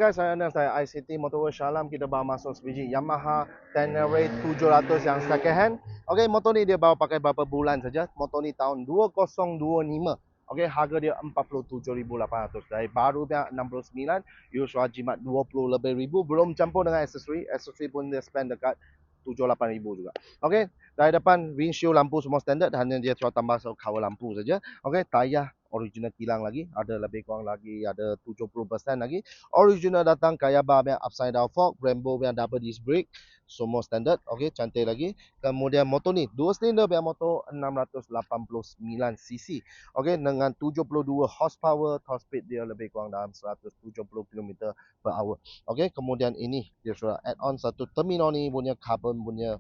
Guys, saya ICT Motor Shalom. Kita bawa masuk sebiji Yamaha Tenere 700 yang second hand. Okey, motor ni dia bawa pakai berapa bulan saja. Motor ni tahun 2025. Okey, harga dia 47,800. Dari baru dia 69, usua jimat 20 lebih ribu, belum campur dengan aksesori. Aksesori pun dia spend dekat 7-8 ribu juga. Okey, dari depan windshield lampu semua standard, hanya dia cuma tambah cover lampu saja. Okey, tayar original kilang lagi, ada lebih kurang lagi ada 70% lagi. Original datang kaya bar yang upside down fork, Brembo yang double disc brake, semua standard. Okey, cantik lagi. Kemudian motor ni dua silinder yang motor 689 cc. Okey, dengan 72 horsepower, top speed dia lebih kurang dalam 170 km per hour. Okey, kemudian ini dia sudah add on satu terminal ni punya carbon punya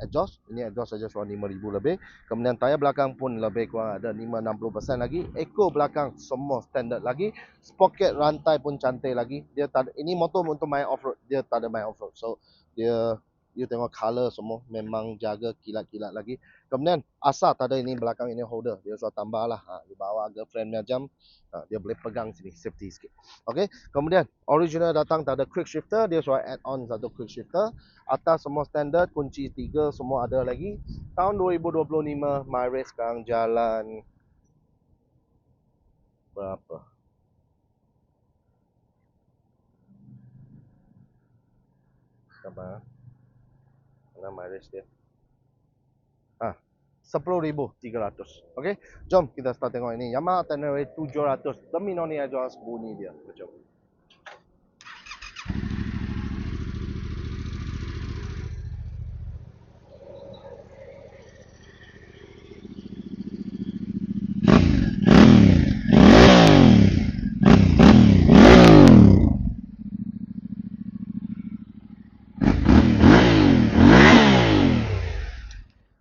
exhaust. Ini exhaust saja suara 5,000 lebih. Kemudian tayar belakang pun lebih kurang ada 5-60% lagi. Eco belakang semua standard lagi. Sprocket rantai pun cantik lagi. Dia tak ada, ini motor untuk main off-road. Dia tak ada main off-road. So, dia you tengok color semua memang jaga kilat-kilat lagi. Kemudian asal tak ada ini belakang ini holder. Dia sudah tambah lah. Di bawah girlfriend punya jam. Dia boleh pegang sini. Safety sikit. Okey. Kemudian original datang tak ada quick shifter. Dia sudah add on satu quick shifter. Atas semua standard, kunci 3 semua ada lagi. Tahun 2025, Myrace sekarang jalan berapa? Sabar. Mana Myrace dia? 10,300. Okey, jom kita start tengok ini. Yamaha Tenere 700. Terminal ni aja bunyi dia. Jom.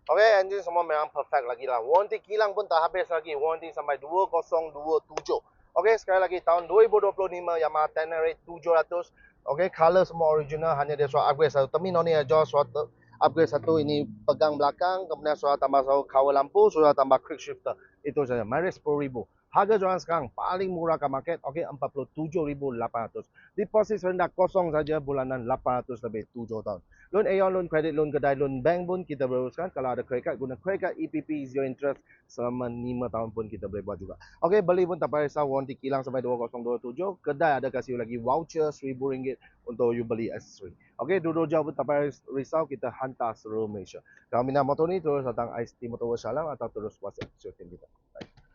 Okey, engine semua memang perfect lagi lah. Warranty kilang pun tak habis lagi. Warranty sampai 2027. Okey, sekali lagi tahun 2025 Yamaha Tenere 700. Okey, color semua original, hanya dia sudah upgrade satu terminal ni aja, sudah upgrade satu ini pegang belakang, kemudian sudah tambah satu cover lampu, sudah tambah quick shifter. Itu saja. Myrace 10,000. Harga jualan sekarang paling murah ke market, okey, 47,800. Deposit rendah kosong saja bulanan 800 lebih 7 tahun. Loan Aeon, loan kredit, loan kedai, loan bank pun kita beruruskan. Kalau ada credit card, guna credit card EPP zero interest selama 5 tahun pun kita boleh buat juga. Okey, beli pun tak payah risau, warranty kilang sampai 2027. Kedai ada kasih lagi voucher RM1,000 untuk you beli aksesori. Okey, duduk jauh pun tak payah risau, kita hantar seluruh Malaysia. Kalau minat motor ni, terus datang ICT Motor Shalom atau terus WhatsApp show team kita. Bye.